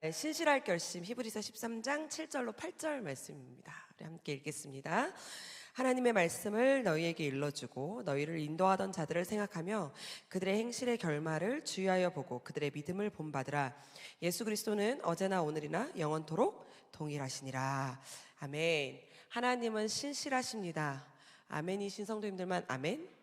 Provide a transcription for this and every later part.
네, 신실할 결심 히브리서 13장 7절로 8절 말씀입니다. 우리 함께 읽겠습니다. 하나님의 말씀을 너희에게 일러주고 너희를 인도하던 자들을 생각하며 그들의 행실의 결말을 주의하여 보고 그들의 믿음을 본받으라. 예수 그리스도는 어제나 오늘이나 영원토록 동일하시니라. 아멘. 하나님은 신실하십니다. 아멘이신 성도님들만 아멘.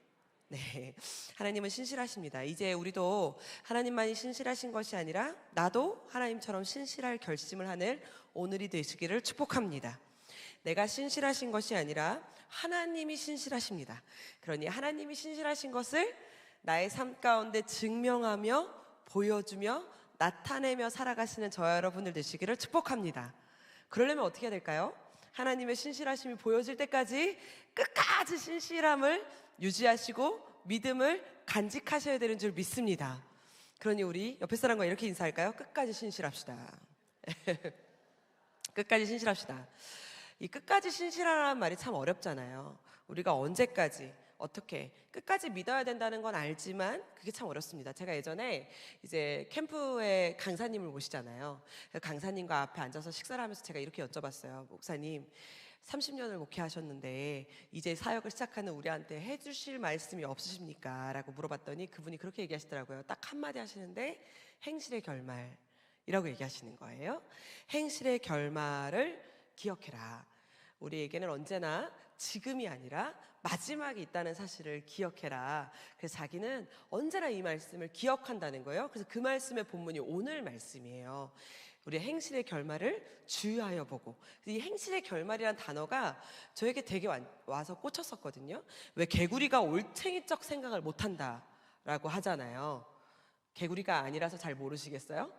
네, 하나님은 신실하십니다. 이제 우리도 하나님만이 신실하신 것이 아니라 나도 하나님처럼 신실할 결심을 하는 오늘이 되시기를 축복합니다. 내가 신실하신 것이 아니라 하나님이 신실하십니다. 그러니 하나님이 신실하신 것을 나의 삶 가운데 증명하며 보여주며 나타내며 살아가시는 저와 여러분들 되시기를 축복합니다. 그러려면 어떻게 해야 될까요? 하나님의 신실하심이 보여질 때까지 끝까지 신실함을 유지하시고 믿음을 간직하셔야 되는 줄 믿습니다. 그러니 우리 옆에 사람과 이렇게 인사할까요? 끝까지 신실합시다. 끝까지 신실합시다. 이 끝까지 신실하라는 말이 참 어렵잖아요. 우리가 언제까지 어떻게 끝까지 믿어야 된다는 건 알지만 그게 참 어렵습니다. 제가 예전에 이제 캠프에 강사님을 모시잖아요. 강사님과 앞에 앉아서 식사를 하면서 제가 이렇게 여쭤봤어요. 목사님, 30년을 목회하셨는데 이제 사역을 시작하는 우리한테 해주실 말씀이 없으십니까? 라고 물어봤더니 그분이 그렇게 얘기하시더라고요. 딱 한마디 하시는데 행실의 결말이라고 얘기하시는 거예요. 행실의 결말을 기억해라. 우리에게는 언제나 지금이 아니라 마지막이 있다는 사실을 기억해라. 그래서 자기는 언제나 이 말씀을 기억한다는 거예요. 그래서 그 말씀의 본문이 오늘 말씀이에요. 우리 행실의 결말을 주의하여 보고. 이 행실의 결말이라는 단어가 저에게 되게 와서 꽂혔었거든요. 왜 개구리가 올챙이적 생각을 못한다라고 하잖아요. 개구리가 아니라서 잘 모르시겠어요?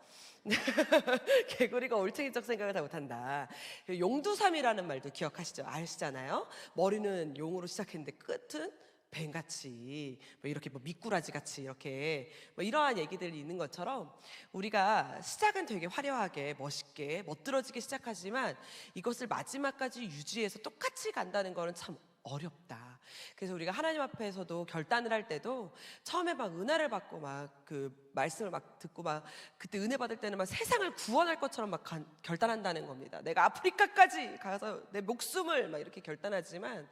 개구리가 올챙이적 생각을 다 못한다. 용두삼이라는 말도 기억하시죠? 아시잖아요? 머리는 용으로 시작했는데 끝은 뱀같이 뭐 이렇게 뭐 미꾸라지같이 이렇게 뭐 이러한 얘기들이 있는 것처럼 우리가 시작은 되게 화려하게 멋있게 멋들어지게 시작하지만 이것을 마지막까지 유지해서 똑같이 간다는 거는 참 어렵다. 그래서 우리가 하나님 앞에서도 결단을 할 때도 처음에 막 은혜를 받고 막 그 말씀을 막 듣고 막 그때 은혜 받을 때는 막 세상을 구원할 것처럼 막 결단한다는 겁니다. 내가 아프리카까지 가서 내 목숨을 막 이렇게 결단하지만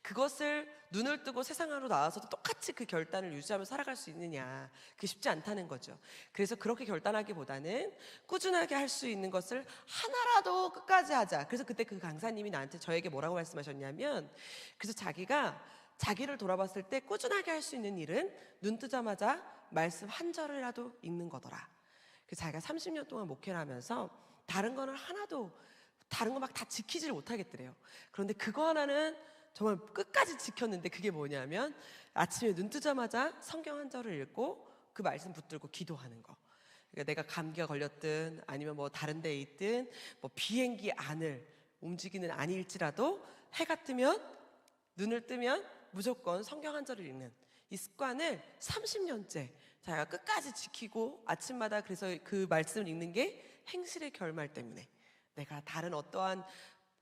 그것을 눈을 뜨고 세상으로 나와서도 똑같이 그 결단을 유지하며 살아갈 수 있느냐, 그게 쉽지 않다는 거죠. 그래서 그렇게 결단하기보다는 꾸준하게 할 수 있는 것을 하나라도 끝까지 하자. 그래서 그때 그 강사님이 나한테 저에게 뭐라고 말씀하셨냐면, 그래서 자기가 자기를 돌아봤을 때 꾸준하게 할 수 있는 일은 눈 뜨자마자 말씀 한 절이라도 읽는 거더라. 그래서 자기가 30년 동안 목회를 하면서 다른 거는 하나도 다른 거 막 다 지키지를 못하겠더래요. 그런데 그거 하나는 정말 끝까지 지켰는데, 그게 뭐냐면 아침에 눈 뜨자마자 성경 한 절을 읽고 그 말씀 붙들고 기도하는 거. 그러니까 내가 감기가 걸렸든 아니면 뭐 다른 데에 있든 뭐 비행기 안을 움직이는 안일지라도 해가 뜨면 눈을 뜨면 무조건 성경 한 절을 읽는 이 습관을 30년째 자기가 끝까지 지키고, 아침마다 그래서 그 말씀을 읽는 게 행실의 결말 때문에 내가 다른 어떠한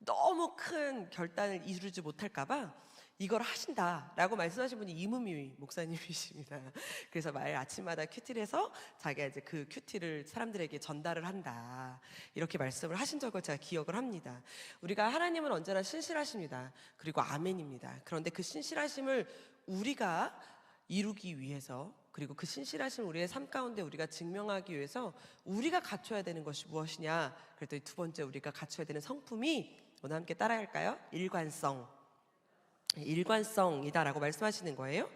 너무 큰 결단을 이루지 못할까봐 이걸 하신다라고 말씀하신 분이 이문미 목사님이십니다. 그래서 매일 아침마다 큐티를 해서 자기가 이제 그 큐티를 사람들에게 전달을 한다, 이렇게 말씀을 하신 적을 제가 기억을 합니다. 우리가 하나님은 언제나 신실하십니다. 그리고 아멘입니다. 그런데 그 신실하심을 우리가 이루기 위해서, 그리고 그 신실하심 우리의 삶 가운데 우리가 증명하기 위해서 우리가 갖춰야 되는 것이 무엇이냐? 그랬더니 두 번째 우리가 갖춰야 되는 성품이, 오늘 함께 따라야 할까요? 일관성이다라고 말씀하시는 거예요.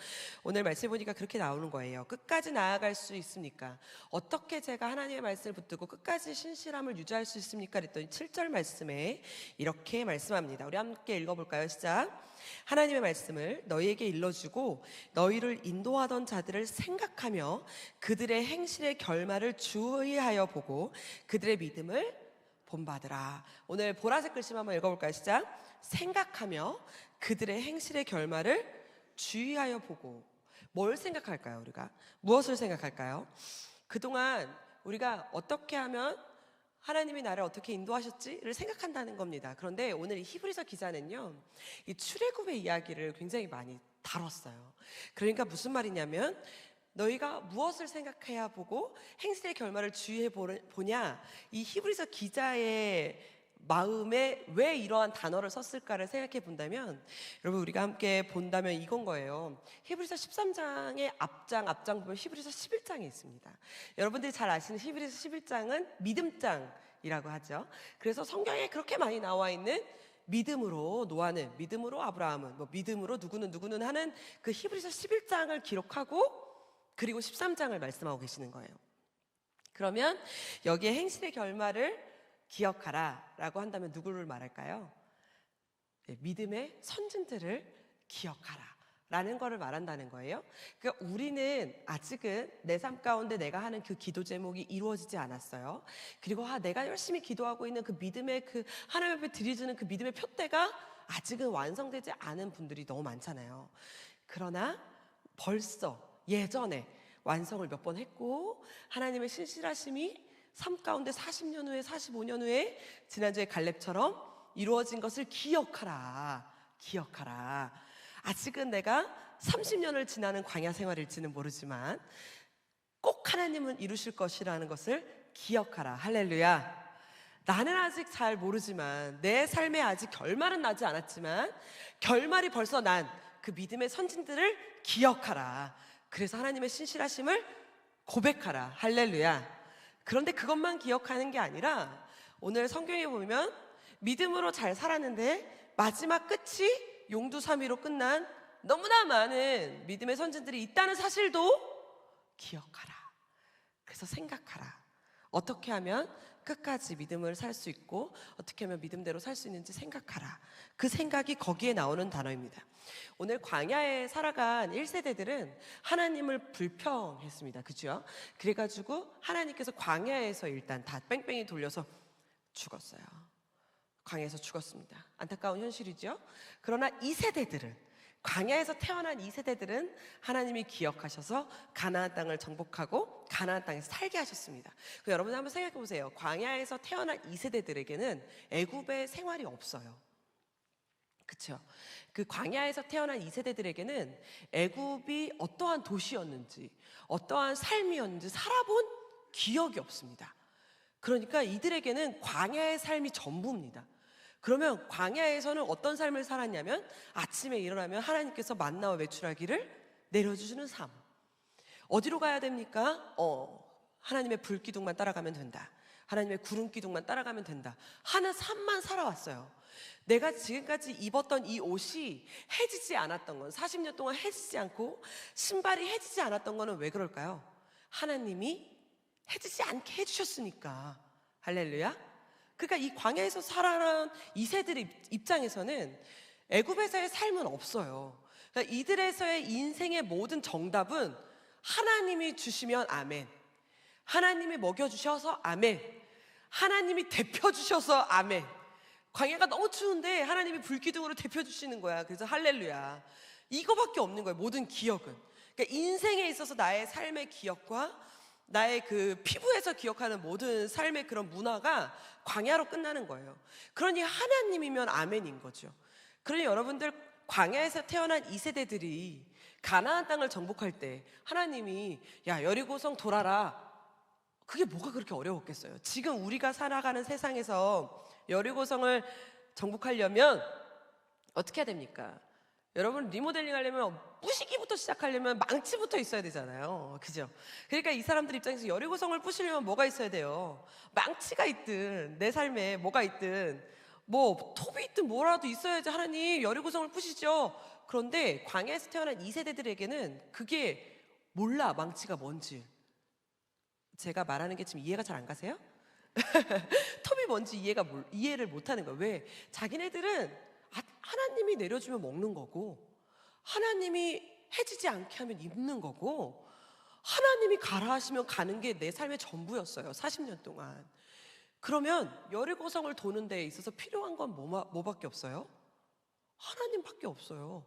오늘 말씀 보니까 그렇게 나오는 거예요. 끝까지 나아갈 수 있습니까? 어떻게 제가 하나님의 말씀을 붙들고 끝까지 신실함을 유지할 수 있습니까? 그랬더니 7절 말씀에 이렇게 말씀합니다. 우리 함께 읽어볼까요? 시작. 하나님의 말씀을 너희에게 일러주고 너희를 인도하던 자들을 생각하며 그들의 행실의 결말을 주의하여 보고 그들의 믿음을 본받으라. 오늘 보라색 글씨 한번 읽어볼까요? 시작. 생각하며 그들의 행실의 결말을 주의하여 보고. 뭘 생각할까요? 우리가 무엇을 생각할까요? 그동안 우리가 어떻게 하면 하나님이 나를 어떻게 인도하셨지를 생각한다는 겁니다. 그런데 오늘 이 히브리서 기자는요, 이 출애굽의 이야기를 굉장히 많이 다뤘어요. 그러니까 무슨 말이냐면 너희가 무엇을 생각해야 보고 행실의 결말을 주의해 보냐. 이 히브리서 기자의 마음에 왜 이러한 단어를 썼을까를 생각해 본다면, 여러분 우리가 함께 본다면 이건 거예요. 히브리서 13장의 앞장 보면 히브리서 11장이 있습니다. 여러분들이 잘 아시는 히브리서 11장은 믿음장이라고 하죠. 그래서 성경에 그렇게 많이 나와 있는 믿음으로 노아는, 믿음으로 아브라함은, 뭐 믿음으로 누구는 하는 그 히브리서 11장을 기록하고 그리고 13장을 말씀하고 계시는 거예요. 그러면 여기에 행실의 결말을 기억하라 라고 한다면 누구를 말할까요? 네, 믿음의 선진들을 기억하라 라는 거를 말한다는 거예요. 그러니까 우리는 아직은 내 삶 가운데 내가 하는 그 기도 제목이 이루어지지 않았어요. 그리고 내가 열심히 기도하고 있는 그 믿음의 그 하나님 앞에 드려지는 그 믿음의 표대가 아직은 완성되지 않은 분들이 너무 많잖아요. 그러나 벌써 예전에 완성을 몇 번 했고 하나님의 신실하심이 삶 가운데 40년 후에 45년 후에 지난주에 갈렙처럼 이루어진 것을 기억하라. 아직은 내가 30년을 지나는 광야 생활일지는 모르지만 꼭 하나님은 이루실 것이라는 것을 기억하라. 할렐루야. 나는 아직 잘 모르지만 내 삶에 아직 결말은 나지 않았지만 결말이 벌써 난 그 믿음의 선진들을 기억하라. 그래서 하나님의 신실하심을 고백하라. 할렐루야. 그런데 그것만 기억하는 게 아니라 오늘 성경에 보면 믿음으로 잘 살았는데 마지막 끝이 용두사미로 끝난 너무나 많은 믿음의 선진들이 있다는 사실도 기억하라. 그래서 생각하라. 어떻게 하면 끝까지 믿음을 살 수 있고 어떻게 하면 믿음대로 살 수 있는지 생각하라. 그 생각이 거기에 나오는 단어입니다. 오늘 광야에 살아간 1세대들은 하나님을 불평했습니다. 그죠? 그래가지고 하나님께서 광야에서 일단 다 뺑뺑이 돌려서 죽었어요. 광야에서 죽었습니다. 안타까운 현실이죠. 그러나 2세대들은, 광야에서 태어난 2세대들은 하나님이 기억하셔서 가나안 땅을 정복하고 가나안 땅에서 살게 하셨습니다. 여러분 한번 생각해 보세요. 광야에서 태어난 2세대들에게는 애굽의 생활이 없어요. 그렇죠? 그 광야에서 태어난 2세대들에게는 애굽이 어떠한 도시였는지 어떠한 삶이었는지 살아본 기억이 없습니다. 그러니까 이들에게는 광야의 삶이 전부입니다. 그러면 광야에서는 어떤 삶을 살았냐면 아침에 일어나면 하나님께서 만나와 메추라기를 내려주시는 삶. 어디로 가야 됩니까? 하나님의 불기둥만 따라가면 된다. 하나님의 구름기둥만 따라가면 된다 하는 삶만 살아왔어요. 내가 지금까지 입었던 이 옷이 해지지 않았던 건, 40년 동안 해지지 않고 신발이 해지지 않았던 거는 왜 그럴까요? 하나님이 해지지 않게 해주셨으니까. 할렐루야. 그러니까 이 광야에서 살아난 2세들의 입장에서는 애굽에서의 삶은 없어요. 그러니까 이들에서의 인생의 모든 정답은 하나님이 주시면 아멘, 하나님이 먹여주셔서 아멘, 하나님이 데펴주셔서 아멘. 광야가 너무 추운데 하나님이 불기둥으로 데펴주시는 거야. 그래서 할렐루야. 이거밖에 없는 거예요. 모든 기억은. 그러니까 인생에 있어서 나의 삶의 기억과 나의 그 피부에서 기억하는 모든 삶의 그런 문화가 광야로 끝나는 거예요. 그러니 하나님이면 아멘인 거죠. 그러니 여러분들 광야에서 태어난 2세대들이 가나안 땅을 정복할 때 하나님이 야 여리고성 돌아라, 그게 뭐가 그렇게 어려웠겠어요? 지금 우리가 살아가는 세상에서 여리고성을 정복하려면 어떻게 해야 됩니까? 여러분 리모델링 하려면 부시기부터 시작하려면 망치부터 있어야 되잖아요. 그죠? 그러니까 이 사람들 입장에서 여리고성을 부시려면 뭐가 있어야 돼요? 망치가 있든 내 삶에 뭐가 있든 뭐 톱이 있든 뭐라도 있어야지 하나님 여리고성을 부시죠. 그런데 광야에서 태어난 2세대들에게는 그게 몰라, 망치가 뭔지. 제가 말하는 게 지금 이해가 잘 안 가세요? 톱이 뭔지 이해를 못하는 거예요. 왜? 자기네들은 하나님이 내려주면 먹는 거고 하나님이 해지지 않게 하면 입는 거고 하나님이 가라 하시면 가는 게 내 삶의 전부였어요. 40년 동안. 그러면 여리고성을 도는 데에 있어서 필요한 건 뭐밖에 없어요? 하나님밖에 없어요.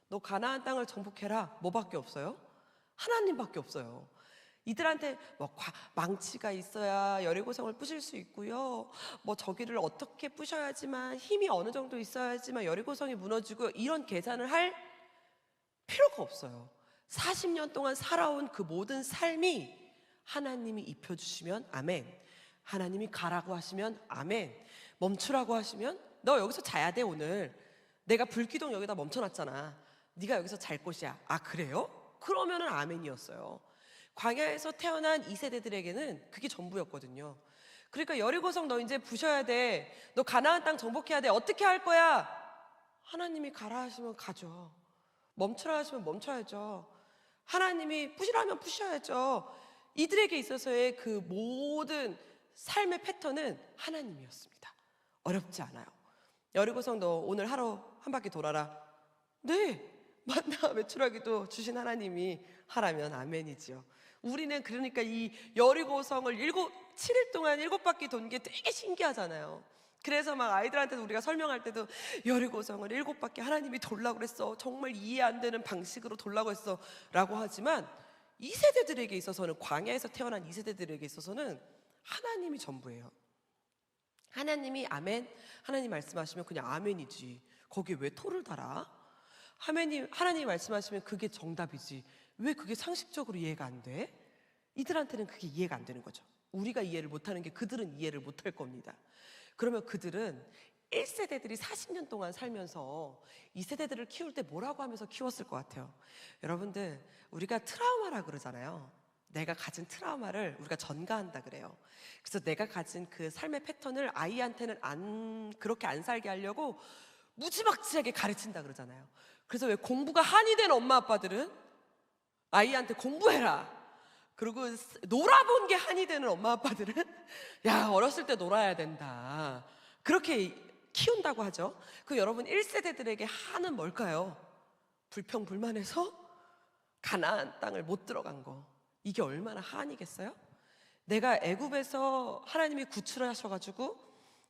너 가나안 땅을 정복해라. 뭐밖에 없어요? 하나님밖에 없어요. 이들한테 뭐 망치가 있어야 여리고성을 부실 수 있고요, 뭐 저기를 어떻게 부셔야지만 힘이 어느 정도 있어야지만 여리고성이 무너지고, 이런 계산을 할 필요가 없어요. 40년 동안 살아온 그 모든 삶이 하나님이 입혀주시면 아멘, 하나님이 가라고 하시면 아멘, 멈추라고 하시면 너 여기서 자야 돼 오늘, 내가 불기둥 여기다 멈춰놨잖아, 네가 여기서 잘 곳이야. 아 그래요? 그러면은 아멘이었어요. 광야에서 태어난 2세대들에게는 그게 전부였거든요. 그러니까 여리고성 너 이제 부셔야 돼, 너 가나안 땅 정복해야 돼, 어떻게 할 거야? 하나님이 가라 하시면 가죠. 멈추라 하시면 멈춰야죠. 하나님이 부시라면 부셔야죠. 이들에게 있어서의 그 모든 삶의 패턴은 하나님이었습니다. 어렵지 않아요. 여리고성 너 오늘 하루 한 바퀴 돌아라. 네, 만나 외출하기도 주신 하나님이 하라면 아멘이지요. 우리는 그러니까 이 여리고성을 7일 동안 7바퀴 돈 게 되게 신기하잖아요. 그래서 막 아이들한테도 우리가 설명할 때도 여리고성을 7바퀴 하나님이 돌라고 그랬어, 정말 이해 안 되는 방식으로 돌라고 했어 라고 하지만 2세대들에게 있어서는, 광야에서 태어난 2세대들에게 있어서는 하나님이 전부예요. 하나님이 아멘, 하나님 말씀하시면 그냥 아멘이지, 거기에 왜 토를 달아? 하나님 말씀하시면 그게 정답이지, 왜 그게 상식적으로 이해가 안 돼? 이들한테는 그게 이해가 안 되는 거죠. 우리가 이해를 못하는 게 그들은 이해를 못할 겁니다. 그러면 그들은 1세대들이 40년 동안 살면서 2세대들을 키울 때 뭐라고 하면서 키웠을 것 같아요? 여러분들, 우리가 트라우마라 그러잖아요. 내가 가진 트라우마를 우리가 전가한다 그래요. 그래서 내가 가진 그 삶의 패턴을 아이한테는 그렇게 안 살게 하려고 무지막지하게 가르친다 그러잖아요. 그래서 왜 공부가 한이 된 엄마 아빠들은 아이한테 공부해라, 그리고 놀아본 게 한이 되는 엄마 아빠들은 야 어렸을 때 놀아야 된다, 그렇게 키운다고 하죠. 그 여러분 1세대들에게 한은 뭘까요? 불평불만해서 가나안 땅을 못 들어간 거, 이게 얼마나 한이겠어요? 내가 애굽에서 하나님이 구출하셔가지고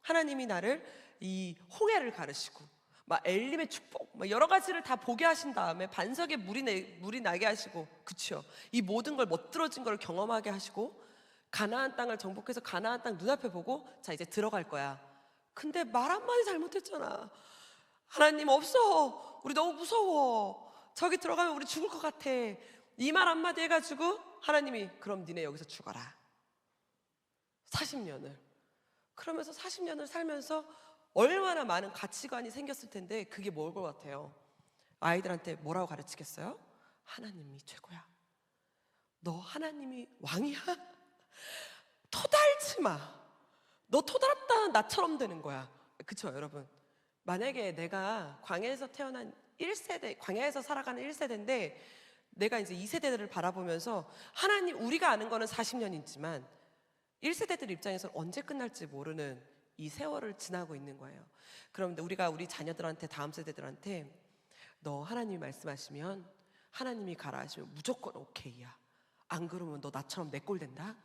하나님이 나를 이 홍해를 가르시고 막 엘림의 축복, 막 여러 가지를 다 보게 하신 다음에 반석에 물이 나게 하시고, 그쵸? 이 모든 걸 멋들어진 걸 경험하게 하시고 가나안 땅을 정복해서 가나안 땅 눈앞에 보고 자 이제 들어갈 거야. 근데 말 한마디 잘못했잖아. 하나님 없어, 우리 너무 무서워, 저기 들어가면 우리 죽을 것 같아, 이 말 한마디 해가지고 하나님이 그럼 니네 여기서 죽어라. 40년을 그러면서 40년을 살면서 얼마나 많은 가치관이 생겼을 텐데 그게 뭘 것 같아요? 아이들한테 뭐라고 가르치겠어요? 하나님이 최고야, 너 하나님이 왕이야, 토달지 마, 너 토달았다 나처럼 되는 거야. 그쵸 여러분? 만약에 내가 광야에서 태어난 1세대, 광야에서 살아가는 1세대인데 내가 이제 2세대들을 바라보면서 하나님, 우리가 아는 거는 40년이지만 1세대들 입장에서는 언제 끝날지 모르는 이 세월을 지나고 있는 거예요. 그럼 우리가 우리 자녀들한테, 다음 세대들한테 너 하나님이 말씀하시면, 하나님이 가라 하시면 무조건 오케이야, 안 그러면 너 나처럼 내 꼴 된다,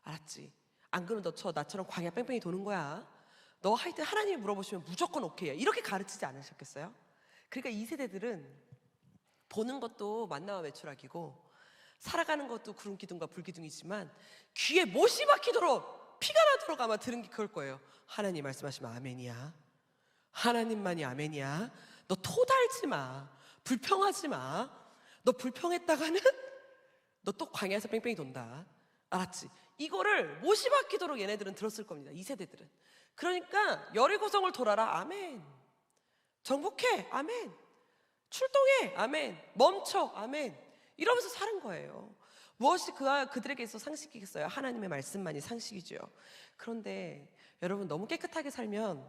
알았지? 안 그러면 너 나처럼 광야 뺑뺑이 도는 거야, 너 하여튼 하나님이 물어보시면 무조건 오케이야, 이렇게 가르치지 않으셨겠어요? 그러니까 2세대들은 보는 것도 만나와 외출하기고 살아가는 것도 구름기둥과 불기둥이지만 귀에 못이 박히도록 피가 나도록 아마 들은 게 그걸 거예요. 하나님 말씀하시면 아멘이야, 하나님만이 아멘이야, 너 토달지 마, 불평하지 마, 너 불평했다가는 너 또 광야에서 뺑뺑이 돈다, 알았지? 이거를 못이 박히도록 얘네들은 들었을 겁니다, 2세대들은. 그러니까 여리고성을 돌아라, 아멘, 정복해, 아멘, 출동해, 아멘, 멈춰, 아멘, 이러면서 사는 거예요. 무엇이 그들에게 있어 상식이겠어요? 하나님의 말씀만이 상식이죠. 그런데 여러분, 너무 깨끗하게 살면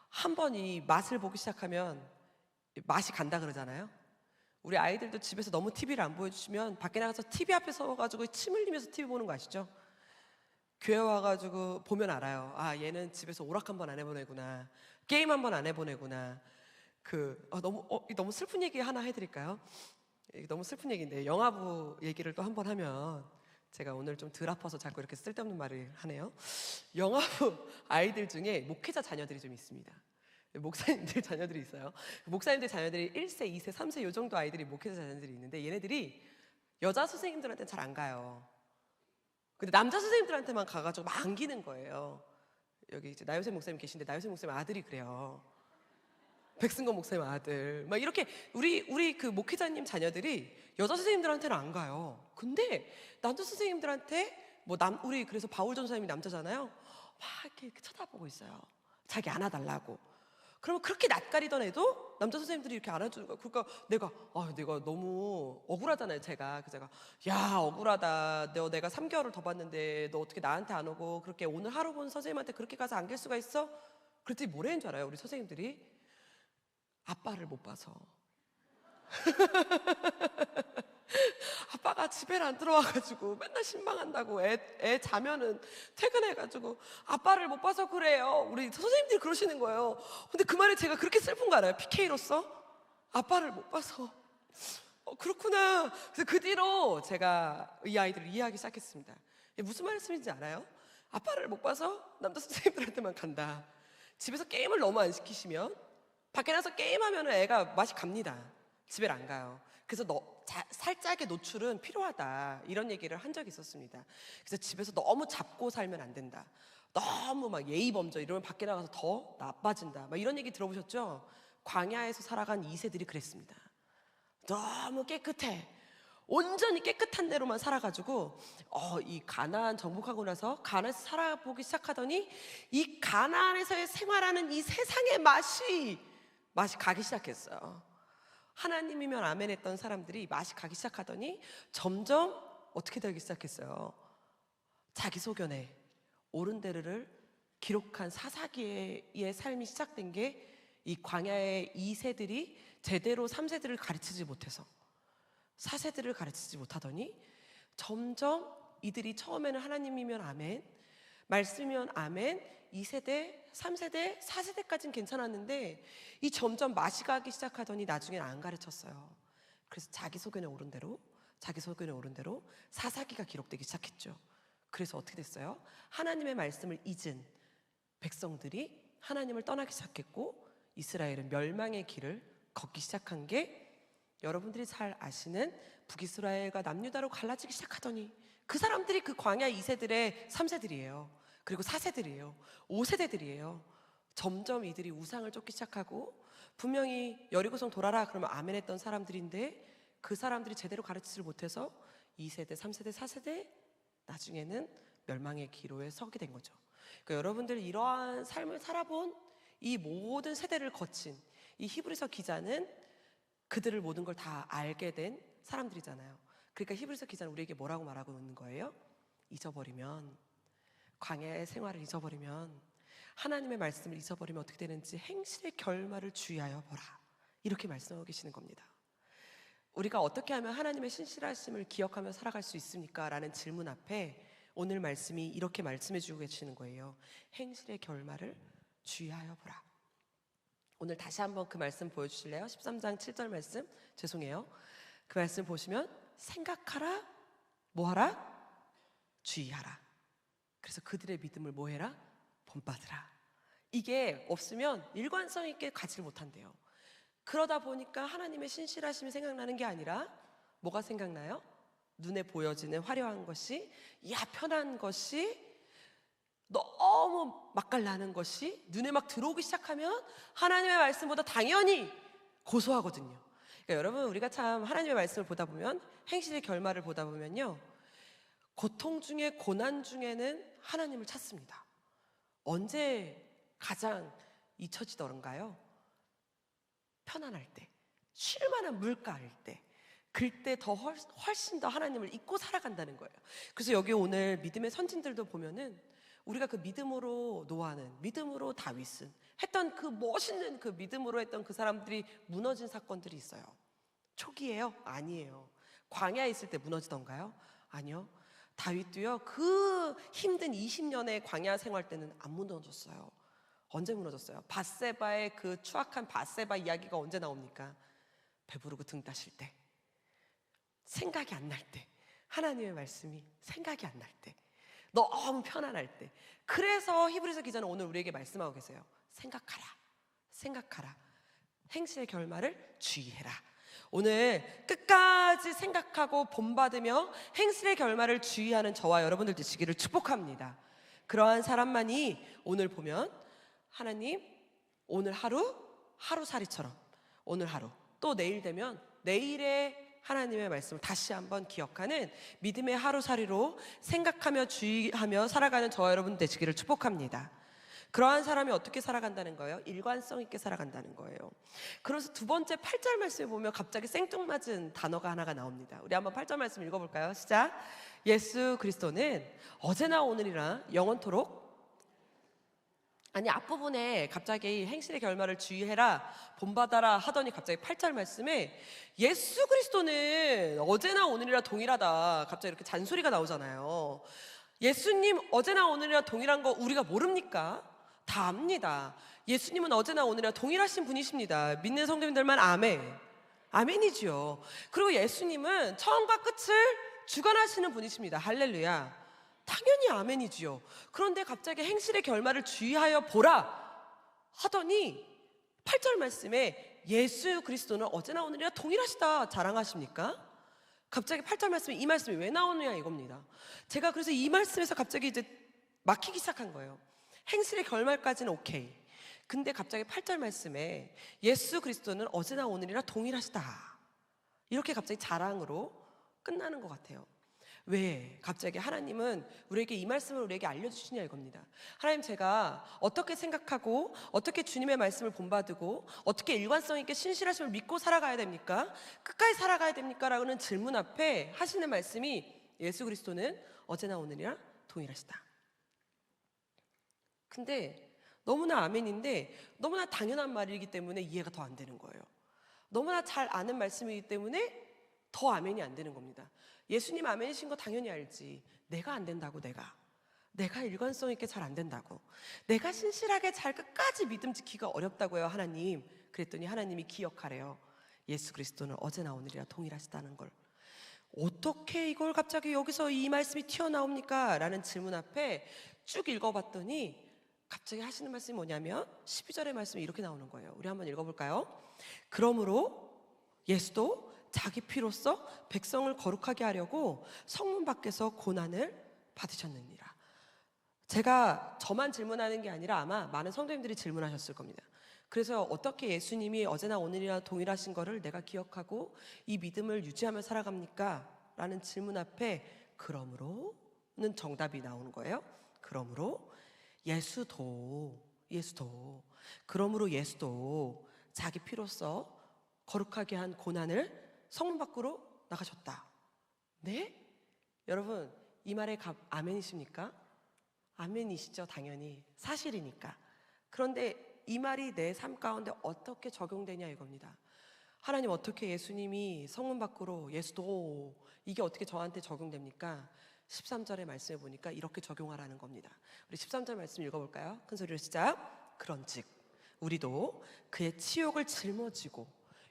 한 번 이 맛을 보기 시작하면 맛이 간다 그러잖아요. 우리 아이들도 집에서 너무 TV를 안 보여주시면 밖에 나가서 TV 앞에 서가지고 침 흘리면서 TV 보는 거 아시죠? 교회 와가지고 보면 알아요. 아, 얘는 집에서 오락 한 번 안 해보내구나, 게임 한 번 안 해보내구나. 너무 슬픈 얘기 하나 해드릴까요? 너무 슬픈 얘기인데 영화부 얘기를 또 한 번 하면, 제가 오늘 좀 덜 아파서 자꾸 이렇게 쓸데없는 말을 하네요. 영화부 아이들 중에 목회자 자녀들이 좀 있습니다. 목사님들 자녀들이 있어요. 목사님들 자녀들이 1세, 2세, 3세 요 정도 아이들이 목회자 자녀들이 있는데 얘네들이 여자 선생님들한테는 잘 안 가요. 근데 남자 선생님들한테만 가가지고 막 안기는 거예요. 여기 이제 나요셉 목사님 계신데 나요셉 목사님 아들이 그래요. 백승건 목사님 아들 막 이렇게 우리 그 목회자님 자녀들이 여자 선생님들한테는 안 가요. 근데 남자 선생님들한테 우리 그래서 바울 전사님이 남자잖아요. 막 이렇게 쳐다보고 있어요. 자기 안아달라고. 그러면 그렇게 낯가리던 애도 남자 선생님들이 이렇게 안아주는 거야. 그러니까 내가 너무 억울하잖아요, 제가. 그래서 제가 야, 억울하다. 내가 3개월을 더 봤는데 너 어떻게 나한테 안 오고 그렇게 오늘 하루 본 선생님한테 그렇게 가서 안길 수가 있어? 그랬더니 뭐라는 줄 알아요, 우리 선생님들이? 아빠를 못 봐서. 아빠가 집에 안 들어와가지고 맨날 신방한다고 애 자면은 퇴근해가지고 아빠를 못 봐서 그래요. 우리 선생님들이 그러시는 거예요. 근데 그 말에 제가 그렇게 슬픈 거 알아요? PK로서 아빠를 못 봐서 그렇구나. 그래서 그 뒤로 제가 이 아이들을 이해하기 시작했습니다. 무슨 말씀인지 알아요? 아빠를 못 봐서 남자 선생님들한테만 간다. 집에서 게임을 너무 안 시키시면 밖에 나서 게임하면 애가 맛이 갑니다. 집에 안 가요. 그래서 살짝의 노출은 필요하다, 이런 얘기를 한 적이 있었습니다. 그래서 집에서 너무 잡고 살면 안 된다. 너무 막 예의 범절 이러면 밖에 나가서 더 나빠진다, 막 이런 얘기 들어보셨죠? 광야에서 살아간 2세들이 그랬습니다. 너무 깨끗해. 온전히 깨끗한 대로만 살아가지고 이 가나안 정복하고 나서 가나안에서 살아보기 시작하더니 이 가나안에서의 생활하는 이 세상의 맛이 가기 시작했어요. 하나님이면 아멘 했던 사람들이 맛이 가기 시작하더니 점점 어떻게 되기 시작했어요? 자기소견에 오른데르를 기록한 사사기의 삶이 시작된 게 이 광야의 2세들이 제대로 3세들을 가르치지 못해서 4세들을 가르치지 못하더니 점점 이들이 처음에는 하나님이면 아멘, 말씀이면 아멘, 2세대, 3세대, 4세대까지는 괜찮았는데 이 점점 맛이 가기 시작하더니 나중에는 안 가르쳤어요. 그래서 자기 소견에 오른 대로 사사기가 기록되기 시작했죠. 그래서 어떻게 됐어요? 하나님의 말씀을 잊은 백성들이 하나님을 떠나기 시작했고 이스라엘은 멸망의 길을 걷기 시작한 게 여러분들이 잘 아시는 북이스라엘과 남유다로 갈라지기 시작하더니 그 사람들이 그 광야 2세들의 3세들이에요. 그리고 4세들이에요. 5세대들이에요. 점점 이들이 우상을 쫓기 시작하고 분명히 여리고성 돌아라 그러면 아멘 했던 사람들인데 그 사람들이 제대로 가르치지를 못해서 2세대, 3세대, 4세대 나중에는 멸망의 기로에 서게 된 거죠. 그러니까 여러분들 이러한 삶을 살아본 이 모든 세대를 거친 이 히브리서 기자는 그들을 모든 걸 다 알게 된 사람들이잖아요. 그러니까 히브리서 기자는 우리에게 뭐라고 말하고 있는 거예요? 잊어버리면, 광야의 생활을 잊어버리면, 하나님의 말씀을 잊어버리면 어떻게 되는지 행실의 결말을 주의하여 보라, 이렇게 말씀하고 계시는 겁니다. 우리가 어떻게 하면 하나님의 신실하심을 기억하며 살아갈 수 있습니까? 라는 질문 앞에 오늘 말씀이 이렇게 말씀해 주고 계시는 거예요. 행실의 결말을 주의하여 보라. 오늘 다시 한번 그 말씀 보여주실래요? 13장 7절 말씀, 죄송해요. 그 말씀 보시면 생각하라, 뭐하라? 주의하라. 그래서 그들의 믿음을 뭐해라? 본받으라. 이게 없으면 일관성 있게 가지를 못한대요. 그러다 보니까 하나님의 신실하심이 생각나는 게 아니라 뭐가 생각나요? 눈에 보여지는 화려한 것이, 편한 것이, 너무 맛깔나는 것이 눈에 막 들어오기 시작하면 하나님의 말씀보다 당연히 고소하거든요. 그러니까 여러분, 우리가 참 하나님의 말씀을 보다 보면, 행실의 결말을 보다 보면요, 고통 중에, 고난 중에는 하나님을 찾습니다. 언제 가장 잊혀지더런가요? 편안할 때, 쉴만한 물가일 때, 그때 더 훨씬 더 하나님을 잊고 살아간다는 거예요. 그래서 여기 오늘 믿음의 선진들도 보면은 우리가 그 믿음으로 노아는, 믿음으로 다윗은 했던 그 멋있는 그 믿음으로 했던 그 사람들이 무너진 사건들이 있어요. 초기예요? 아니에요. 광야에 있을 때 무너지던가요? 아니요. 다윗도요, 그 힘든 20년의 광야 생활 때는 안 무너졌어요. 언제 무너졌어요? 밧세바의 그 추악한 밧세바 이야기가 언제 나옵니까? 배부르고 등 따실 때, 생각이 안 날 때, 하나님의 말씀이 생각이 안 날 때, 너무 편안할 때. 그래서 히브리서 기자는 오늘 우리에게 말씀하고 계세요. 생각하라. 행실의 결말을 주의해라. 오늘 끝까지 생각하고 본받으며 행실의 결말을 주의하는 저와 여러분들 되시기를 축복합니다. 그러한 사람만이 오늘 보면 하나님, 오늘 하루 하루살이처럼 오늘 하루 또 내일 되면 내일의 하나님의 말씀을 다시 한번 기억하는 믿음의 하루살이로 생각하며 주의하며 살아가는 저와 여러분 되시기를 축복합니다. 그러한 사람이 어떻게 살아간다는 거예요? 일관성 있게 살아간다는 거예요. 그래서 두 번째 8절 말씀에 보면 갑자기 생뚱맞은 단어가 하나가 나옵니다. 우리 한번 8절 말씀 읽어볼까요? 시작. 예수 그리스도는 어제나 오늘이나 영원토록. 아니, 앞부분에 갑자기 행실의 결말을 주의해라 본받아라 하더니 갑자기 8절 말씀에 예수 그리스도는 어제나 오늘이라 동일하다, 갑자기 이렇게 잔소리가 나오잖아요. 예수님 어제나 오늘이라 동일한 거 우리가 모릅니까? 다 압니다. 예수님은 어제나 오늘이라 동일하신 분이십니다. 믿는 성도님들만 아멘. 아멘이지요. 그리고 예수님은 처음과 끝을 주관하시는 분이십니다. 할렐루야. 당연히 아멘이지요. 그런데 갑자기 행실의 결말을 주의하여 보라 하더니 8절 말씀에 예수 그리스도는 어제나 오늘이라 동일하시다 자랑하십니까? 갑자기 8절 말씀에 이 말씀이 왜 나오느냐 이겁니다. 제가 그래서 이 말씀에서 갑자기 이제 막히기 시작한 거예요. 행실의 결말까지는 오케이. 근데 갑자기 8절 말씀에 예수 그리스도는 어제나 오늘이라 동일하시다, 이렇게 갑자기 자랑으로 끝나는 것 같아요. 왜 갑자기 하나님은 우리에게 이 말씀을 우리에게 알려주시냐 이겁니다. 하나님, 제가 어떻게 생각하고 어떻게 주님의 말씀을 본받고 어떻게 일관성 있게 신실하심을 믿고 살아가야 됩니까? 끝까지 살아가야 됩니까? 라는 질문 앞에 하시는 말씀이 예수 그리스도는 어제나 오늘이라 동일하시다. 근데 너무나 아멘인데 너무나 당연한 말이기 때문에 이해가 더 안 되는 거예요. 너무나 잘 아는 말씀이기 때문에 더 아멘이 안 되는 겁니다. 예수님 아멘이신 거 당연히 알지. 내가 안 된다고. 내가 일관성 있게 잘 안 된다고. 내가 신실하게 잘 끝까지 믿음 지키기가 어렵다고요, 하나님. 그랬더니 하나님이 기억하래요. 예수 그리스도는 어제나 오늘이라 동일하시다는 걸. 어떻게 이걸 갑자기 여기서 이 말씀이 튀어나옵니까? 라는 질문 앞에 쭉 읽어봤더니 갑자기 하시는 말씀이 뭐냐면 12절의 말씀이 이렇게 나오는 거예요. 우리 한번 읽어볼까요? 그러므로 예수도 자기 피로써 백성을 거룩하게 하려고 성문 밖에서 고난을 받으셨느니라. 제가 저만 질문하는 게 아니라 아마 많은 성도님들이 질문하셨을 겁니다. 그래서 어떻게 예수님이 어제나 오늘이나 동일하신 거를 내가 기억하고 이 믿음을 유지하며 살아갑니까? 라는 질문 앞에 그러므로는 정답이 나오는 거예요. 그러므로 예수도 그러므로 예수도 자기 피로써 거룩하게 한 고난을 성문 밖으로 나가셨다. 네? 여러분, 이 말에 아멘이십니까? 아멘이시죠, 당연히. 사실이니까. 그런데 이 말이 내 삶 가운데 어떻게 적용되냐 이겁니다. 하나님, 어떻게 예수님이 성문 밖으로 예수도, 이게 어떻게 저한테 적용됩니까? 13절의 말씀에 보니까 이렇게 적용하라는 겁니다. 우리 13절 말씀 읽어볼까요? 큰 소리로 시작. 그런즉 우리도 그의 치욕을 짊어지고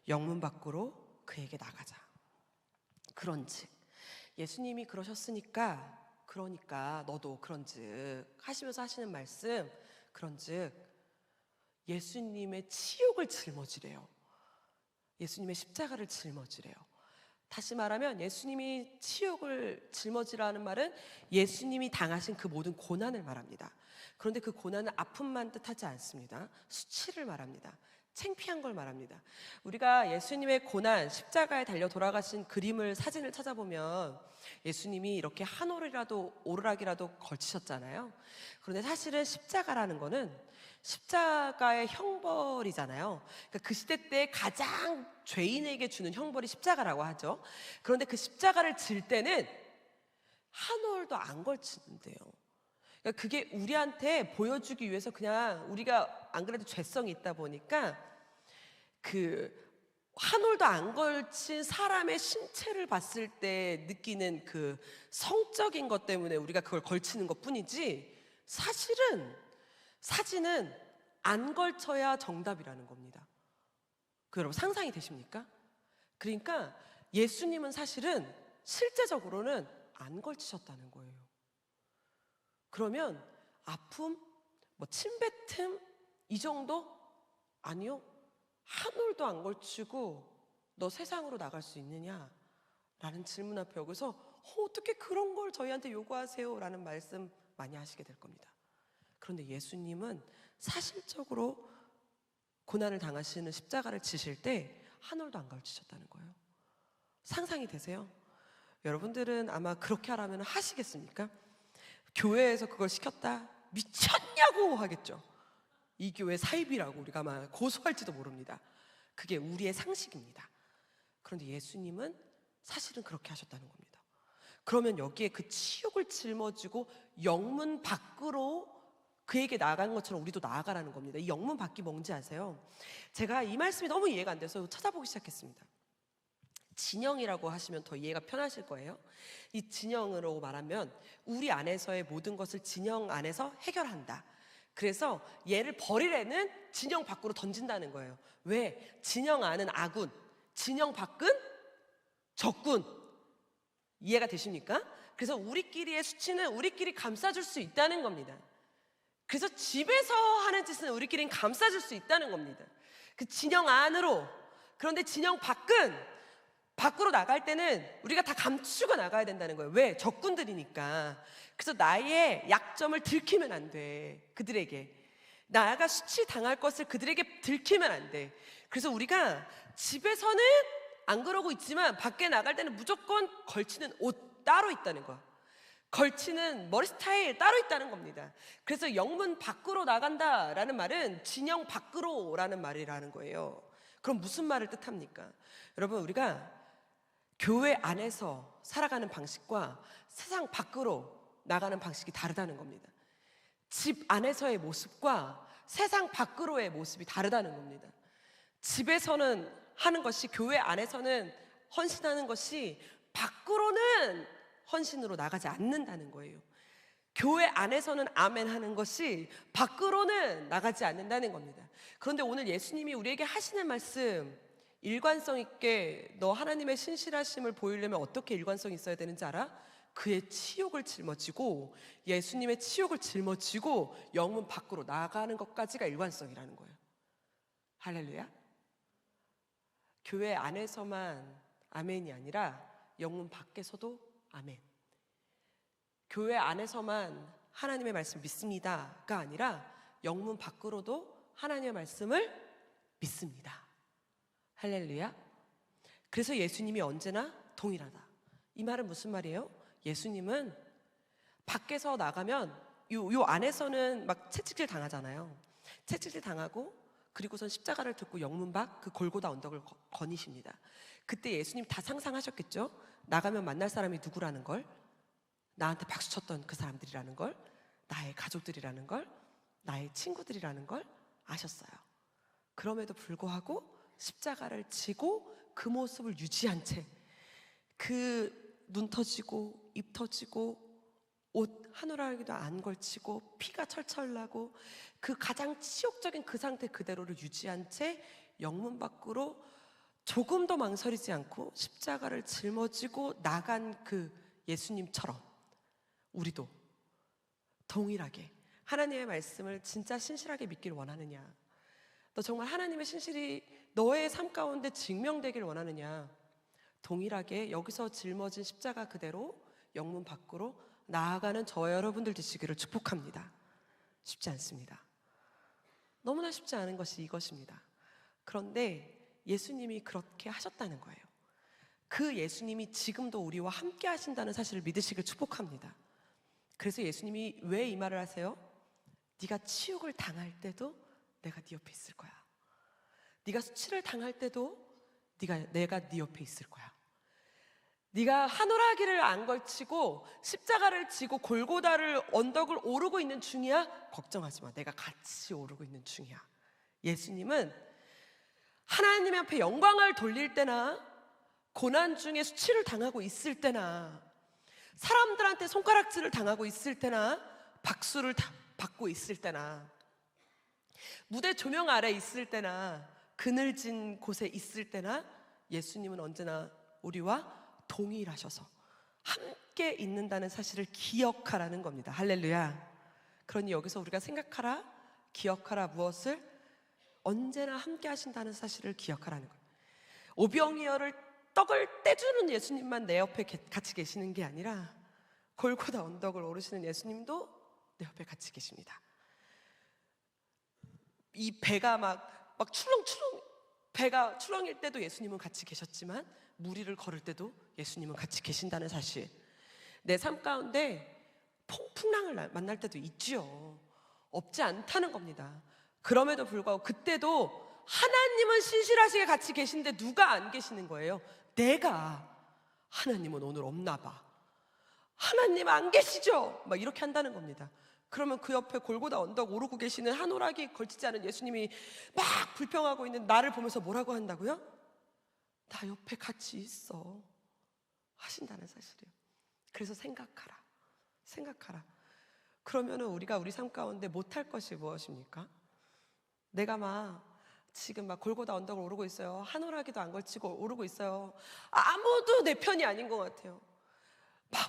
영문 밖으로 그에게 나가자. 그런즉 예수님이 그러셨으니까, 그러니까 너도 그런즉 하시면서 하시는 말씀, 그런즉 예수님의 치욕을 짊어지래요. 예수님의 십자가를 짊어지래요. 다시 말하면 예수님이 치욕을 짊어지라는 말은 예수님이 당하신 그 모든 고난을 말합니다. 그런데 그 고난은 아픔만 뜻하지 않습니다. 수치를 말합니다. 창피한 걸 말합니다. 우리가 예수님의 고난, 십자가에 달려 돌아가신 그림을, 사진을 찾아보면 예수님이 이렇게 한 오르락이라도 걸치셨잖아요. 그런데 사실은 십자가라는 거는 십자가의 형벌이잖아요. 그러니까 그 시대 때 가장 죄인에게 주는 형벌이 십자가라고 하죠. 그런데 그 십자가를 질 때는 한 올도 안 걸치는데요. 그러니까 그게 우리한테 보여주기 위해서, 그냥 우리가 안 그래도 죄성이 있다 보니까 그 한 올도 안 걸친 사람의 신체를 봤을 때 느끼는 그 성적인 것 때문에 우리가 그걸 걸치는 것 뿐이지, 사실은 사진은 안 걸쳐야 정답이라는 겁니다. 그 여러분 상상이 되십니까? 그러니까 예수님은 사실은 실제적으로는 안 걸치셨다는 거예요. 그러면 아픔, 침뱉음 이 정도? 아니요. 한 올도 안 걸치고 너 세상으로 나갈 수 있느냐? 라는 질문 앞에 여기서 어떻게 그런 걸 저희한테 요구하세요? 라는 말씀 많이 하시게 될 겁니다. 그런데 예수님은 사실적으로 고난을 당하시는 십자가를 지실 때 한 올도 안 걸치셨다는 거예요. 상상이 되세요? 여러분들은 아마 그렇게 하라면 하시겠습니까? 교회에서 그걸 시켰다? 미쳤냐고 하겠죠. 이 교회 사입이라고 우리가 아마 고소할지도 모릅니다. 그게 우리의 상식입니다. 그런데 예수님은 사실은 그렇게 하셨다는 겁니다. 그러면 여기에 그 치욕을 짊어지고 영문 밖으로 그에게 나아간 것처럼 우리도 나아가라는 겁니다. 이 영문 밖이 뭔지 아세요? 제가 이 말씀이 너무 이해가 안 돼서 찾아보기 시작했습니다. 진영이라고 하시면 더 이해가 편하실 거예요. 이 진영으로 말하면 우리 안에서의 모든 것을 진영 안에서 해결한다. 그래서 얘를 버리려는 진영 밖으로 던진다는 거예요. 왜? 진영 안은 아군, 진영 밖은 적군. 이해가 되십니까? 그래서 우리끼리의 수치는 우리끼리 감싸줄 수 있다는 겁니다. 그래서 집에서 하는 짓은 우리끼리는 감싸줄 수 있다는 겁니다. 그 진영 안으로. 그런데 진영 밖은 밖으로 나갈 때는 우리가 다 감추고 나가야 된다는 거예요. 왜? 적군들이니까. 그래서 나의 약점을 들키면 안 돼. 그들에게. 나가 수치 당할 것을 그들에게 들키면 안 돼. 그래서 우리가 집에서는 안 그러고 있지만 밖에 나갈 때는 무조건 걸치는 옷 따로 있다는 거야. 걸치는 머리 스타일 따로 있다는 겁니다. 그래서 영문 밖으로 나간다라는 말은 진영 밖으로라는 말이라는 거예요. 그럼 무슨 말을 뜻합니까? 여러분, 우리가 교회 안에서 살아가는 방식과 세상 밖으로 나가는 방식이 다르다는 겁니다. 집 안에서의 모습과 세상 밖으로의 모습이 다르다는 겁니다. 집에서는 하는 것이, 교회 안에서는 헌신하는 것이 밖으로는 헌신으로 나가지 않는다는 거예요. 교회 안에서는 아멘 하는 것이 밖으로는 나가지 않는다는 겁니다. 그런데 오늘 예수님이 우리에게 하시는 말씀, 일관성 있게 너 하나님의 신실하심을 보이려면 어떻게 일관성이 있어야 되는지 알아? 그의 치욕을 짊어지고, 예수님의 치욕을 짊어지고 영문 밖으로 나가는 것까지가 일관성이라는 거예요. 할렐루야. 교회 안에서만 아멘이 아니라 영문 밖에서도 아멘. 교회 안에서만 하나님의 말씀 믿습니다가 아니라 영문 밖으로도 하나님의 말씀을 믿습니다. 할렐루야. 그래서 예수님이 언제나 동일하다. 이 말은 무슨 말이에요? 예수님은 밖에서 나가면 요 안에서는 막 채찍질 당하잖아요. 채찍질 당하고 그리고선 십자가를 듣고 영문 밖 그 골고다 언덕을 거니십니다. 그때 예수님 다 상상하셨겠죠? 나가면 만날 사람이 누구라는 걸, 나한테 박수 쳤던 그 사람들이라는 걸, 나의 가족들이라는 걸, 나의 친구들이라는 걸 아셨어요. 그럼에도 불구하고 십자가를 지고 그 모습을 유지한 채, 그 눈 터지고 입 터지고 옷 한 올라기도 안 걸치고 피가 철철 나고 그 가장 치욕적인 그 상태 그대로를 유지한 채 영문 밖으로 조금도 망설이지 않고 십자가를 짊어지고 나간 그 예수님처럼 우리도 동일하게 하나님의 말씀을 진짜 신실하게 믿기를 원하느냐? 너 정말 하나님의 신실이 너의 삶 가운데 증명되기를 원하느냐? 동일하게 여기서 짊어진 십자가 그대로 영문 밖으로 나아가는 저와 여러분들 되시기를 축복합니다. 쉽지 않습니다. 너무나 쉽지 않은 것이 이것입니다. 그런데 예수님이 그렇게 하셨다는 거예요. 그 예수님이 지금도 우리와 함께 하신다는 사실을 믿으시길 축복합니다. 그래서 예수님이 왜 이 말을 하세요? 네가 치욕을 당할 때도 내가 네 옆에 있을 거야. 네가 수치를 당할 때도 내가 네 옆에 있을 거야. 네가 하늘하기를 안 걸치고 십자가를 지고 골고다를 언덕을 오르고 있는 중이야? 걱정하지 마. 내가 같이 오르고 있는 중이야. 예수님은 하나님 앞에 영광을 돌릴 때나 고난 중에 수치를 당하고 있을 때나 사람들한테 손가락질을 당하고 있을 때나 박수를 받고 있을 때나 무대 조명 아래 있을 때나 그늘진 곳에 있을 때나 예수님은 언제나 우리와 동일하셔서 함께 있는다는 사실을 기억하라는 겁니다. 할렐루야. 그러니 여기서 우리가 생각하라, 기억하라 무엇을? 언제나 함께 하신다는 사실을 기억하라는 거예요. 오병이어를 떡을 떼주는 예수님만 내 옆에 같이 계시는 게 아니라 골고다 언덕을 오르시는 예수님도 내 옆에 같이 계십니다. 이 배가 막 막 출렁출렁 배가 출렁일 때도 예수님은 같이 계셨지만 무리를 걸을 때도 예수님은 같이 계신다는 사실, 내 삶 가운데 풍랑을 만날 때도 있지요. 없지 않다는 겁니다. 그럼에도 불구하고 그때도 하나님은 신실하시게 같이 계신데 누가 안 계시는 거예요? 내가. 하나님은 오늘 없나 봐, 하나님 안 계시죠? 막 이렇게 한다는 겁니다. 그러면 그 옆에 골고다 언덕 오르고 계시는 한 오락이 걸치지 않은 예수님이 막 불평하고 있는 나를 보면서 뭐라고 한다고요? 나 옆에 같이 있어 하신다는 사실이에요. 그래서 생각하라. 그러면은 우리가 우리 삶 가운데 못할 것이 무엇입니까? 내가 지금 골고다 언덕을 오르고 있어요. 한 오락이도 안 걸치고 오르고 있어요. 아무도 내 편이 아닌 것 같아요.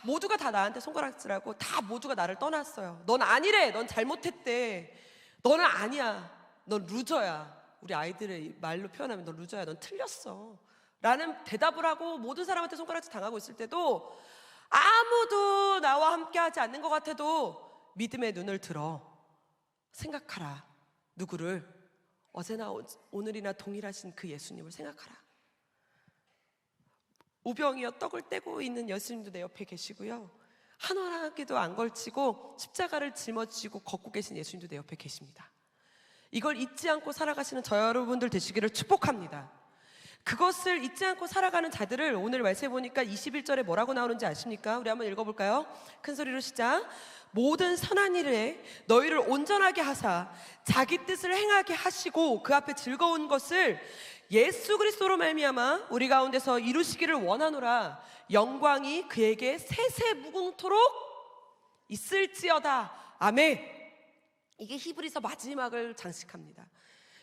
모두가 다 나한테 손가락질하고 다 모두가 나를 떠났어요. 넌 아니래, 넌 잘못했대, 너는 아니야, 넌 루저야. 우리 아이들의 말로 표현하면 넌 루저야, 넌 틀렸어 라는 대답을 하고 모든 사람한테 손가락질 당하고 있을 때도, 아무도 나와 함께 하지 않는 것 같아도 믿음의 눈을 들어 생각하라. 누구를? 어제나 오늘이나 동일하신 그 예수님을 생각하라. 우병이어 떡을 떼고 있는 예수님도 내 옆에 계시고요, 한 오락에도 안 걸치고 십자가를 짊어지고 걷고 계신 예수님도 내 옆에 계십니다. 이걸 잊지 않고 살아가시는 저 여러분들 되시기를 축복합니다. 그것을 잊지 않고 살아가는 자들을 오늘 말씀해 보니까 21절에 뭐라고 나오는지 아십니까? 우리 한번 읽어볼까요? 큰 소리로 시작. 모든 선한 일에 너희를 온전하게 하사 자기 뜻을 행하게 하시고 그 앞에 즐거운 것을 예수 그리스도로 말미암아 우리 가운데서 이루시기를 원하노라. 영광이 그에게 세세무궁토록 있을지어다. 아멘. 이게 히브리서 마지막을 장식합니다.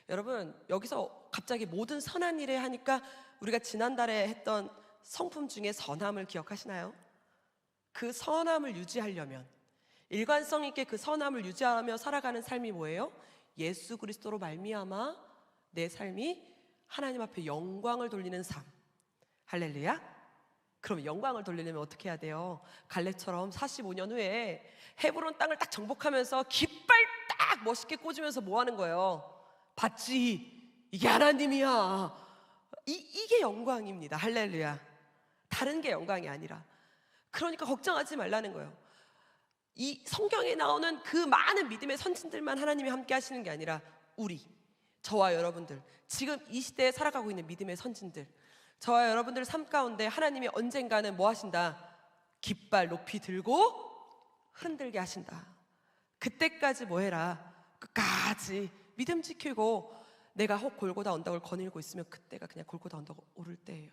여러분, 여기서 갑자기 모든 선한 일에 하니까 우리가 지난달에 했던 성품 중에 선함을 기억하시나요? 그 선함을 유지하려면, 일관성 있게 그 선함을 유지하며 살아가는 삶이 뭐예요? 예수 그리스도로 말미암아 내 삶이 하나님 앞에 영광을 돌리는 삶. 할렐루야. 그럼 영광을 돌리려면 어떻게 해야 돼요? 갈렙처럼 45년 후에 헤브론 땅을 딱 정복하면서 깃발 딱 멋있게 꽂으면서 뭐 하는 거예요? 봤지? 이게 하나님이야. 이게 영광입니다. 할렐루야. 다른 게 영광이 아니라. 그러니까 걱정하지 말라는 거예요. 이 성경에 나오는 그 많은 믿음의 선진들만 하나님이 함께 하시는 게 아니라 우리, 저와 여러분들, 지금 이 시대에 살아가고 있는 믿음의 선진들, 저와 여러분들 삶 가운데 하나님이 언젠가는 뭐 하신다? 깃발 높이 들고 흔들게 하신다. 그때까지 뭐 해라? 끝까지 믿음 지키고, 내가 혹 골고다 언덕을 거닐고 있으면 그때가 그냥 골고다 언덕을 오를 때예요.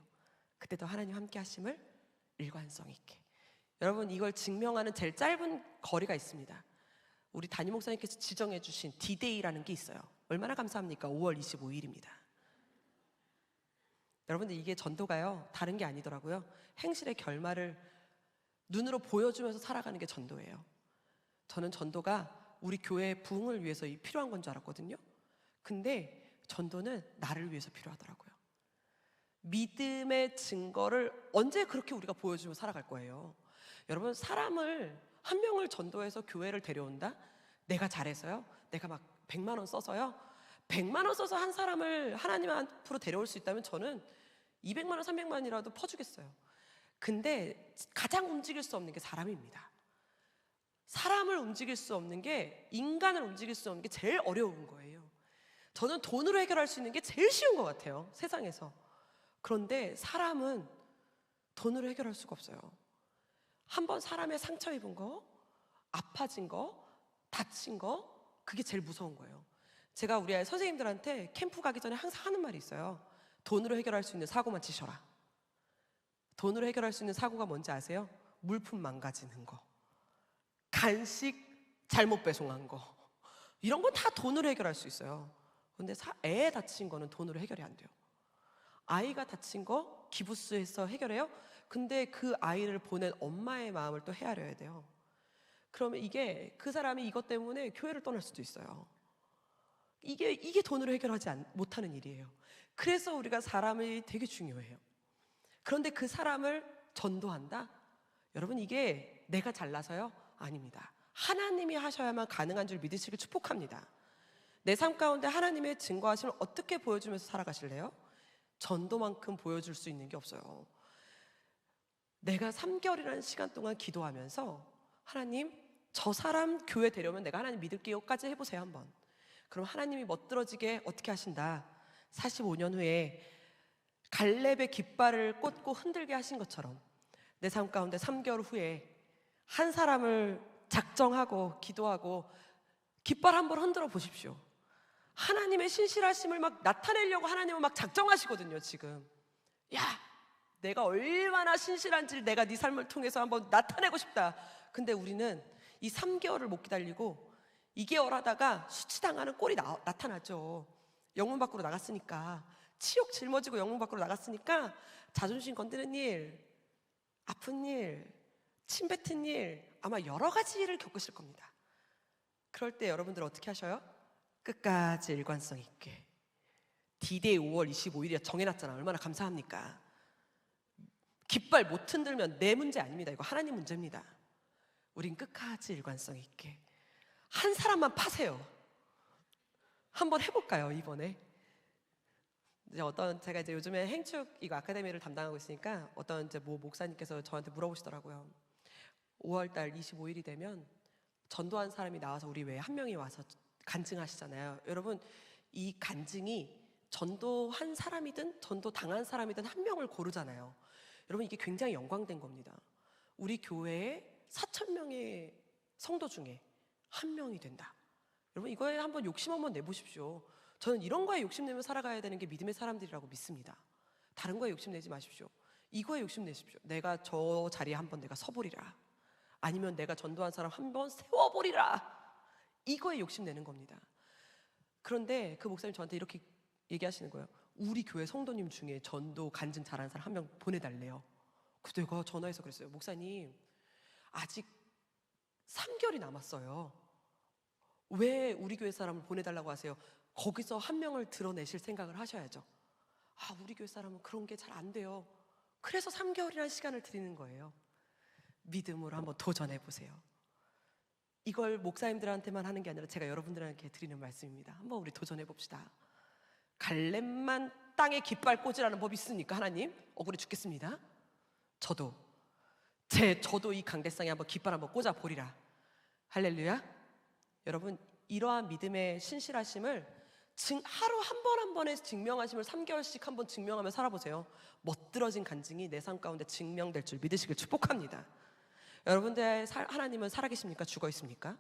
그때도 하나님 함께 하심을 일관성 있게. 여러분, 이걸 증명하는 제일 짧은 거리가 있습니다. 우리 담임 목사님께서 지정해 주신 D-Day라는 게 있어요. 얼마나 감사합니까? 5월 25일입니다. 여러분들, 이게 전도가요, 다른 게 아니더라고요. 행실의 결말을 눈으로 보여주면서 살아가는 게 전도예요. 저는 전도가 우리 교회의 부흥을 위해서 필요한 건 줄 알았거든요. 근데 전도는 나를 위해서 필요하더라고요. 믿음의 증거를 언제 그렇게 우리가 보여주며 살아갈 거예요? 여러분, 사람을 한 명을 전도해서 교회를 데려온다? 내가 잘해서요? 내가 100만 원 써서요? 100만 원 써서 한 사람을 하나님 앞으로 데려올 수 있다면 저는 200만 원, 300만 원이라도 퍼주겠어요. 근데 가장 움직일 수 없는 게 사람입니다. 사람을 움직일 수 없는 게, 인간을 움직일 수 없는 게 제일 어려운 거예요. 저는 돈으로 해결할 수 있는 게 제일 쉬운 것 같아요, 세상에서. 그런데 사람은 돈으로 해결할 수가 없어요. 한번 사람의 상처 입은 거, 아파진 거, 다친 거, 그게 제일 무서운 거예요. 제가 우리 선생님들한테 캠프 가기 전에 항상 하는 말이 있어요. 돈으로 해결할 수 있는 사고만 치셔라. 돈으로 해결할 수 있는 사고가 뭔지 아세요? 물품 망가지는 거, 간식 잘못 배송한 거, 이런 건 다 돈으로 해결할 수 있어요. 근데 애 다친 거는 돈으로 해결이 안 돼요. 아이가 다친 거 기부스에서 해결해요? 근데 그 아이를 보낸 엄마의 마음을 또 헤아려야 돼요. 그러면 이게, 그 사람이 이것 때문에 교회를 떠날 수도 있어요. 이게 돈으로 해결하지 못하는 일이에요. 그래서 우리가 사람이 되게 중요해요. 그런데 그 사람을 전도한다? 여러분, 이게 내가 잘나서요? 아닙니다. 하나님이 하셔야만 가능한 줄 믿으시길 축복합니다. 내 삶 가운데 하나님의 증거하심을 어떻게 보여주면서 살아가실래요? 전도만큼 보여줄 수 있는 게 없어요. 내가 3개월이라는 시간 동안 기도하면서 하나님, 저 사람 교회 데려오면 내가 하나님 믿을게요까지 해보세요. 한번. 그럼 하나님이 멋들어지게 어떻게 하신다? 45년 후에 갈렙의 깃발을 꽂고 흔들게 하신 것처럼 내 삶 가운데 3개월 후에 한 사람을 작정하고 기도하고 깃발 한번 흔들어 보십시오. 하나님의 신실하심을 막 나타내려고 하나님은 막 작정하시거든요. 지금 야, 내가 얼마나 신실한지를 내가 네 삶을 통해서 한번 나타내고 싶다. 근데 우리는 이 3개월을 못 기다리고 2개월 하다가 수치당하는 꼴이 나타나죠. 영문 밖으로 나갔으니까, 치욕 짊어지고 영문 밖으로 나갔으니까 자존심 건드는 일, 아픈 일, 침 뱉은 일, 아마 여러 가지 일을 겪으실 겁니다. 그럴 때 여러분들 어떻게 하셔요? 끝까지 일관성 있게. D-Day 5월 25일이야 정해놨잖아. 얼마나 감사합니까? 깃발 못 흔들면 내 문제 아닙니다. 이거 하나님 문제입니다. 우린 끝까지 일관성 있게 한 사람만 파세요. 한번 해볼까요? 이번에 이제 제가 이제 요즘에 행축 이거 아카데미를 담당하고 있으니까 어떤 이제 목사님께서 저한테 물어보시더라고요. 5월달 25일이 되면 전도한 사람이 나와서 우리 외에 한 명이 와서 간증하시잖아요. 여러분, 이 간증이 전도한 사람이든 전도 당한 사람이든 한 명을 고르잖아요. 여러분, 이게 굉장히 영광된 겁니다. 우리 교회에 4,000명의 성도 중에 한 명이 된다. 여러분, 이거에 한번 욕심 한번 내보십시오. 저는 이런 거에 욕심내면 살아가야 되는 게 믿음의 사람들이라고 믿습니다. 다른 거에 욕심내지 마십시오. 이거에 욕심내십시오. 내가 저 자리에 한번 내가 서보리라. 아니면 내가 전도한 사람 한번 세워보리라. 이거에 욕심내는 겁니다. 그런데 그 목사님 저한테 이렇게 얘기하시는 거예요. 우리 교회 성도님 중에 전도 간증 잘하는 사람 한 명 보내달래요. 그래서 내가 전화해서 그랬어요. 목사님, 아직 3개월이 남았어요. 왜 우리 교회 사람을 보내달라고 하세요? 거기서 한 명을 드러내실 생각을 하셔야죠. 아, 우리 교회 사람은 그런 게 잘 안 돼요. 그래서 3개월이라는 시간을 드리는 거예요. 믿음으로 한번 도전해 보세요. 이걸 목사님들한테만 하는 게 아니라 제가 여러분들한테 드리는 말씀입니다. 한번 우리 도전해 봅시다. 갈렙만 땅에 깃발 꽂으라는 법이 있으니까 하나님 억울해 죽겠습니다. 저도 이 강대상에 한번 깃발 한번 꽂아 보리라. 할렐루야. 여러분, 이러한 믿음의 신실하심을 하루 한 번 한 번의 증명하심을 3개월씩 한번 증명하며 살아보세요. 멋들어진 간증이 내 삶 가운데 증명될 줄 믿으시길 축복합니다. 여러분들의 하나님은 살아계십니까? 죽어있습니까?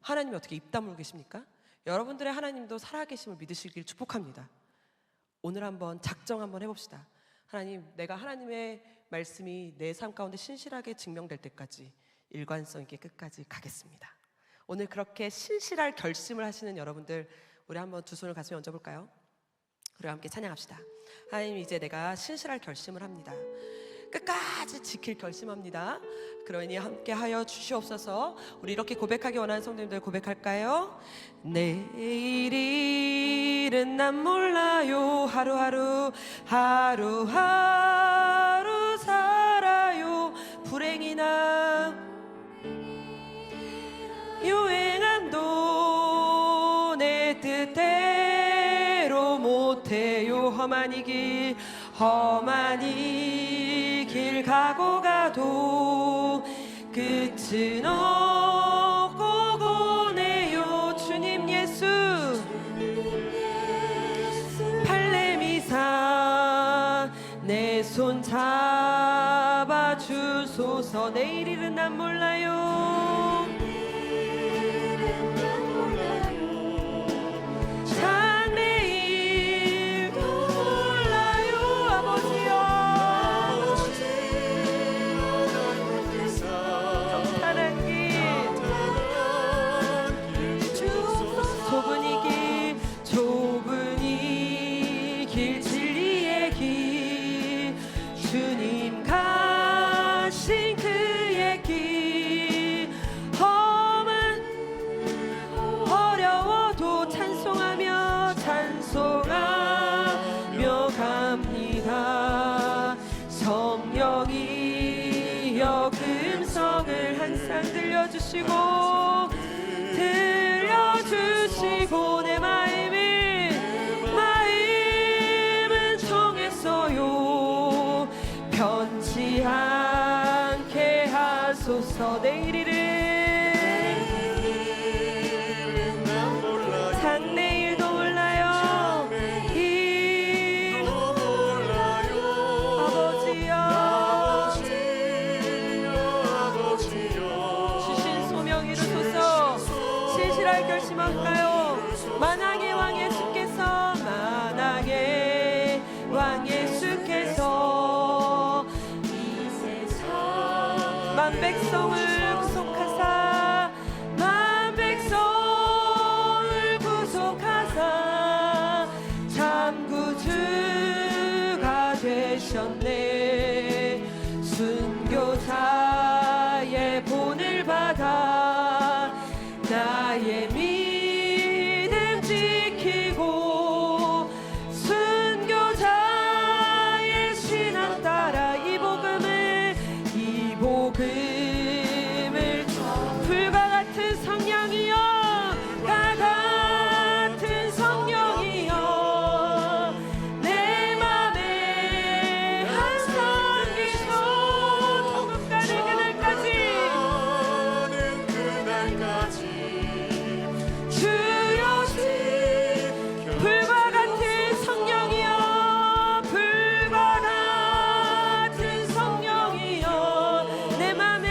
하나님이 어떻게 입 다물고 계십니까? 여러분들의 하나님도 살아계심을 믿으시길 축복합니다. 오늘 한번 작정 한번 해봅시다. 하나님, 내가 하나님의 말씀이 내 삶 가운데 신실하게 증명될 때까지 일관성 있게 끝까지 가겠습니다. 오늘 그렇게 신실할 결심을 하시는 여러분들, 우리 한번 두 손을 가슴에 얹어볼까요? 우리 함께 찬양합시다. 하나님, 이제 내가 신실할 결심을 합니다. 끝까지 지킬 결심합니다. 그러니 함께 하여 주시옵소서. 우리 이렇게 고백하기 원하는 성도님들 고백할까요? 내일은 난 몰라요. 하루하루 살아요. 불행이나 유행함도 내 뜻대로 못해요. 험한 이 길 가고 가도 끝은 없고 고네요. 주님 예수 발레미사 내 손 잡아주소서. 내일은 난 몰라요. 주님 가신 그의 길 주소서. 내일은 난 몰라요. 장래일도 몰라요. 주신 소명 이루소서. 신실할 결심할까요? 만왕의 왕 예수께서, 만왕의 왕 예수께서 이 세상 만 백성을 구속하사, 만 백성을 구속하사 참 구주가 되셨네. 순교자의 본을 받아 나의 믿음 지키고 순교자의 신앙 따라 이 복음을 불과 같은 성령이여, 가 같은 성령이여 내 맘에 항상 계셔. 천국 가는 그날까지 주여 불과 같은 성령이여, 불과 같은 성령이여 내 맘에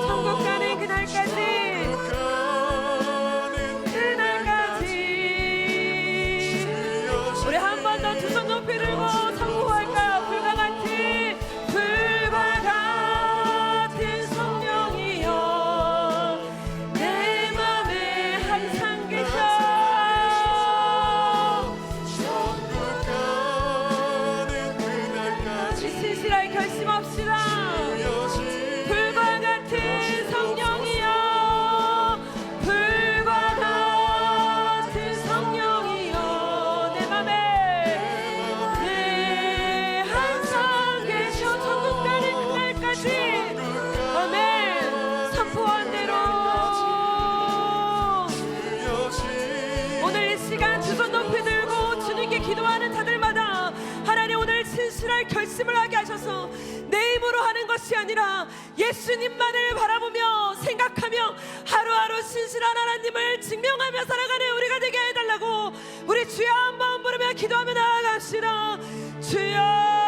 천국 가는 그날까지 우리 한 번 더 두 손 높이 들고 선포할까요? 불과 같은 성령이여 내 맘에 항상 계셔. 우리 신실할 결심합시다. 불과 같은 성령이여, 불과 같은 성령이여 내 맘에 항상 계셔. 천국 가는 그날까지. 아멘. 선포한 대로 오늘 이 시간 두 손 높이 들고 주님께 기도하는 자들마다 하나님 오늘 신실할 결심을 하게 하셔서 내 힘으로 하는 것이 아니라 예수님만을 바라보며 생각하며 하루하루 신실한 하나님을 증명하며 살아가는 우리가 되게 해달라고 우리 주여 한번 부르며 기도하며 나아갑시다. 주여